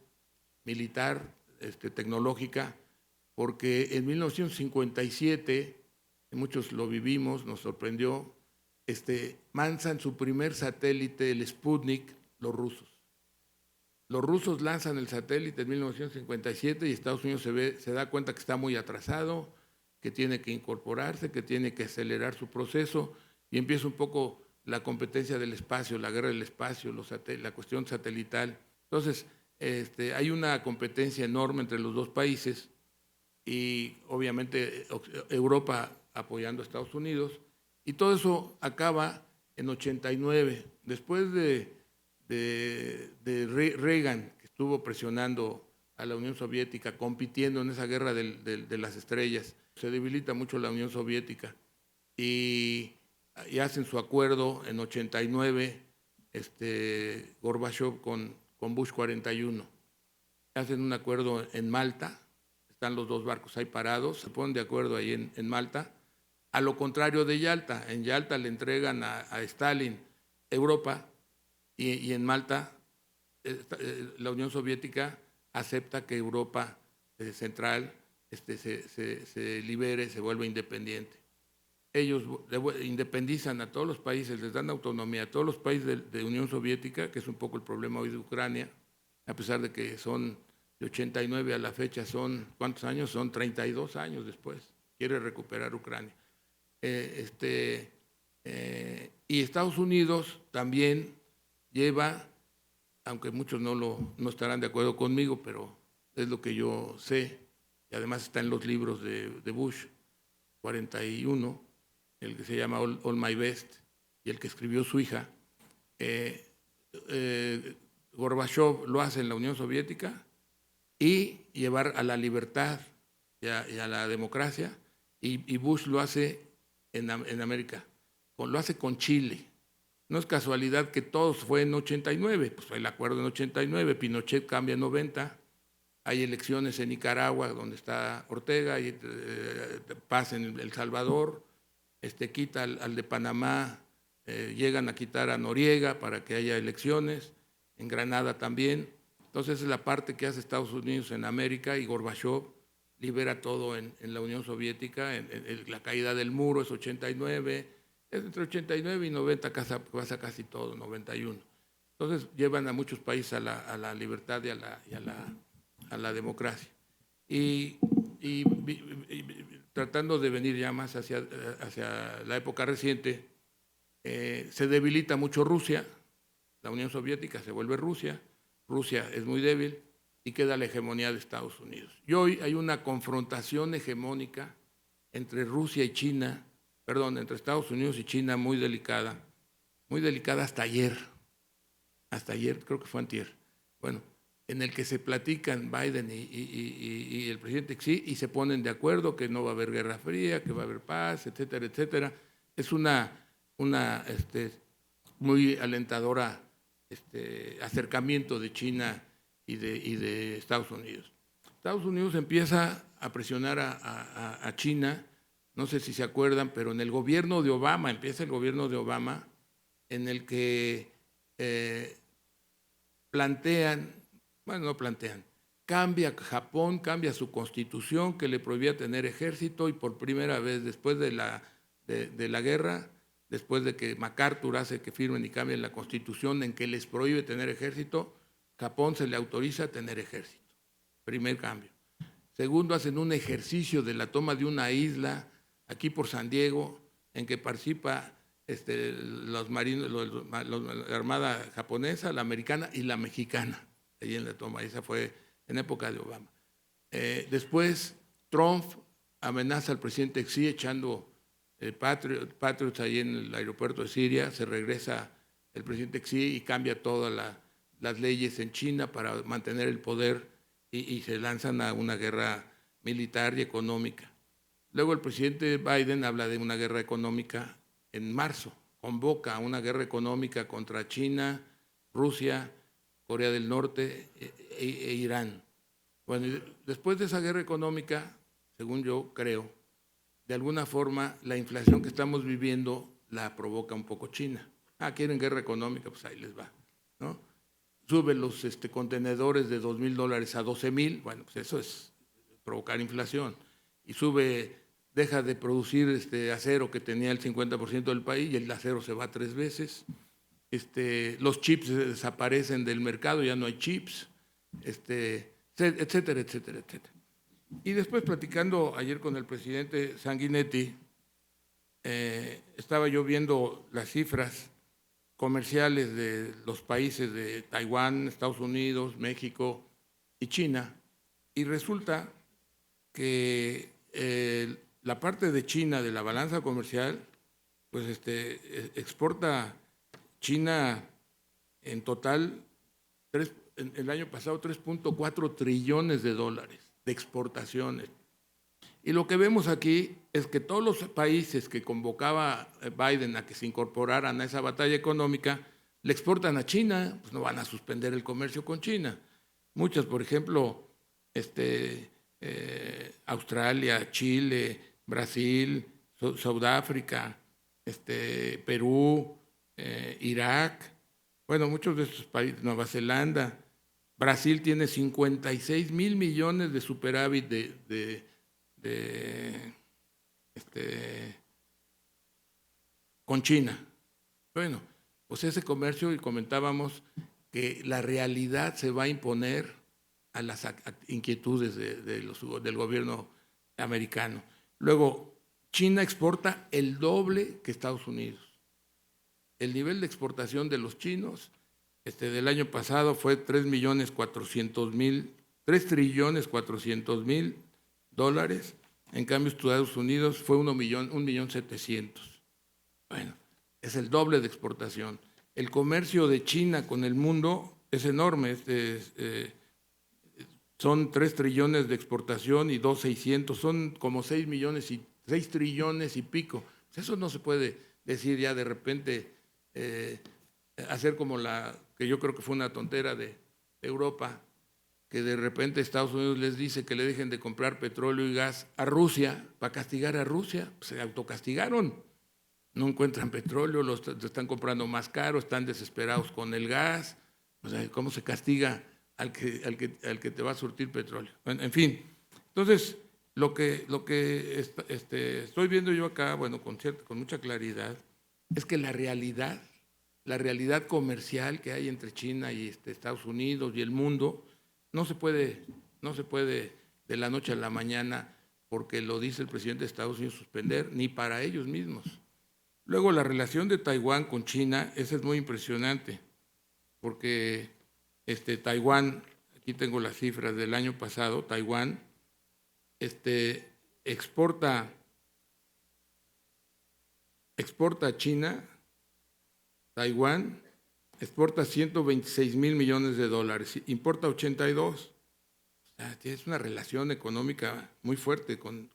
militar, tecnológica, porque en 1957, muchos lo vivimos, nos sorprendió, lanzan su primer satélite, el Sputnik, los rusos. Los rusos lanzan el satélite en 1957 y Estados Unidos se da cuenta que está muy atrasado, que tiene que incorporarse, que tiene que acelerar su proceso, y empieza un poco la competencia del espacio, la guerra del espacio, la cuestión satelital. Entonces, hay una competencia enorme entre los dos países y obviamente Europa apoyando a Estados Unidos, y todo eso acaba en 89, después de Reagan, que estuvo presionando a la Unión Soviética, compitiendo en esa guerra de las estrellas. Se debilita mucho la Unión Soviética y hacen su acuerdo en 89 Gorbachev con Bush 41. Hacen un acuerdo en Malta, están los dos barcos ahí parados, se ponen de acuerdo ahí en Malta, a lo contrario de Yalta. En Yalta le entregan a Stalin Europa y en Malta la Unión Soviética acepta que Europa central se libere, se vuelva independiente. Ellos independizan a todos los países, les dan autonomía a todos los países de Unión Soviética, que es un poco el problema hoy de Ucrania, a pesar de que son de 89 a la fecha, son, ¿cuántos años? Son 32 años después, quiere recuperar Ucrania. Y Estados Unidos también lleva, aunque muchos no estarán de acuerdo conmigo, pero es lo que yo sé, y además está en los libros de Bush, 41, el que se llama All My Best, y el que escribió su hija. Gorbachev lo hace en la Unión Soviética y llevar a la libertad y a la democracia, y Bush lo hace en América, lo hace con Chile. No es casualidad que todos fue en 89, pues fue el acuerdo en 89, Pinochet cambia en 90, hay elecciones en Nicaragua donde está Ortega, y paz en El Salvador, quita al de Panamá, llegan a quitar a Noriega para que haya elecciones, en Granada también. Entonces es la parte que hace Estados Unidos en América, y Gorbachev libera todo en la Unión Soviética, la caída del muro es 89, entre 89 y 90 pasa casi todo, 91. Entonces llevan a muchos países a la libertad y a la democracia. Y tratando de venir ya más hacia la época reciente, se debilita mucho Rusia, la Unión Soviética se vuelve Rusia es muy débil y queda la hegemonía de Estados Unidos. Y hoy hay una confrontación hegemónica entre Rusia y China, entre Estados Unidos y China muy delicada hasta ayer, creo que fue antier, bueno, en el que se platican Biden y el presidente Xi y se ponen de acuerdo que no va a haber guerra fría, que va a haber paz, etcétera, etcétera. Es una muy alentadora acercamiento de China y de Estados Unidos. Estados Unidos empieza a presionar a China, no sé si se acuerdan, pero en el gobierno de Obama, empieza el gobierno de Obama, en el que Japón cambia su constitución que le prohibía tener ejército, y por primera vez después de la guerra, después de que MacArthur hace que firmen y cambien la constitución en que les prohíbe tener ejército, Japón se le autoriza a tener ejército. Primer cambio. Segundo, hacen un ejercicio de la toma de una isla aquí por San Diego, en que participa los marinos, la Armada japonesa, la americana y la mexicana, ahí en la toma. Esa fue en época de Obama. Después, Trump amenaza al presidente Xi echando Patriots ahí en el aeropuerto de Siria, se regresa el presidente Xi y cambia todas las leyes en China para mantener el poder, y se lanzan a una guerra militar y económica. Luego el presidente Biden habla de una guerra económica en marzo, convoca a una guerra económica contra China, Rusia, Corea del Norte e Irán. Bueno, después de esa guerra económica, según yo creo, de alguna forma la inflación que estamos viviendo la provoca un poco China. ¿Quieren guerra económica? Pues ahí les va, ¿no? Sube los contenedores de $2,000 a 12,000, bueno, pues eso es provocar inflación. Y deja de producir acero que tenía el 50% del país, y el acero se va 3 veces. Los chips desaparecen del mercado, ya no hay chips, etcétera, etcétera, etcétera. Y después, platicando ayer con el presidente Sanguinetti, estaba yo viendo las cifras comerciales de los países de Taiwán, Estados Unidos, México y China, y resulta que la parte de China de la balanza comercial, pues exporta China en total el año pasado 3.4 trillones de dólares de exportaciones. Y lo que vemos aquí es que todos los países que convocaba Biden a que se incorporaran a esa batalla económica le exportan a China, pues no van a suspender el comercio con China. Muchas, por ejemplo, Australia, Chile, Brasil, Sudáfrica, Perú, Irak, bueno, muchos de estos países, Nueva Zelanda. Brasil tiene 56,000 millones de superávit con China. Bueno, pues ese comercio, y comentábamos que la realidad se va a imponer a las inquietudes del gobierno americano. Luego, China exporta el doble que Estados Unidos. El nivel de exportación de los chinos del año pasado fue 3,4 trillones dólares. En cambio, Estados Unidos fue 1,700,000. Bueno, es el doble de exportación. El comercio de China con el mundo es enorme. Son 3 trillones de exportación y 2,600. Son como 6 trillones y pico. Eso no se puede decir ya de repente, hacer como que yo creo que fue una tontera de Europa, que de repente Estados Unidos les dice que le dejen de comprar petróleo y gas a Rusia para castigar a Rusia. Pues se autocastigaron. No encuentran petróleo, lo están comprando más caro, están desesperados con el gas. O sea, ¿cómo se castiga al que te va a surtir petróleo? En fin, entonces lo que estoy viendo yo acá, bueno, con mucha claridad, es que la realidad comercial que hay entre China y Estados Unidos y el mundo no se puede de la noche a la mañana, porque lo dice el presidente de Estados Unidos, suspender, ni para ellos mismos. Luego, la relación de Taiwán con China, esa es muy impresionante, porque Taiwán, aquí tengo las cifras del año pasado, Taiwán exporta a China, Taiwán exporta 126,000 millones de dólares, importa 82. O sea, tienes una relación económica muy fuerte con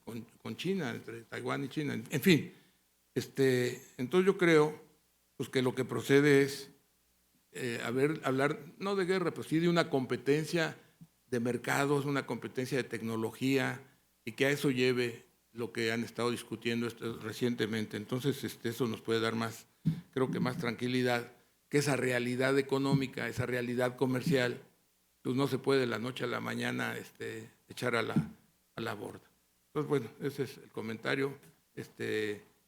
China, entre Taiwán y China. En fin, entonces yo creo pues, que lo que procede es hablar no de guerra, pero sí de una competencia de mercados, una competencia de tecnología, y que a eso lleve lo que han estado discutiendo recientemente. Entonces, eso nos puede dar más, creo que más tranquilidad, que esa realidad económica, esa realidad comercial, pues no se puede de la noche a la mañana echar a la borda. Entonces, bueno, ese es el comentario,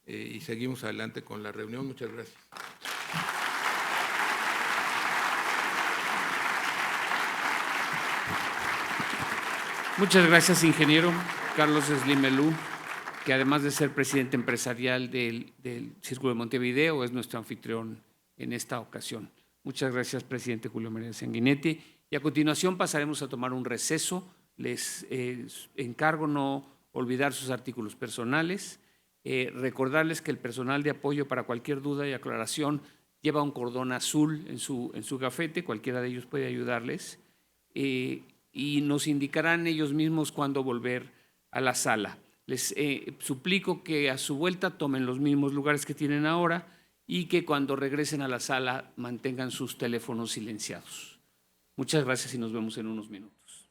y seguimos adelante con la reunión. Muchas gracias. Muchas gracias, ingeniero Carlos Slim El-U, que además de ser presidente empresarial del Círculo de Montevideo, es nuestro anfitrión en esta ocasión. Muchas gracias, presidente Julio María Sanguinetti. Y a continuación pasaremos a tomar un receso. Les encargo no olvidar sus artículos personales. Recordarles que el personal de apoyo para cualquier duda y aclaración lleva un cordón azul en su gafete, cualquiera de ellos puede ayudarles, y nos indicarán ellos mismos cuándo volver a la sala. Les suplico que a su vuelta tomen los mismos lugares que tienen ahora y que cuando regresen a la sala mantengan sus teléfonos silenciados. Muchas gracias y nos vemos en unos minutos.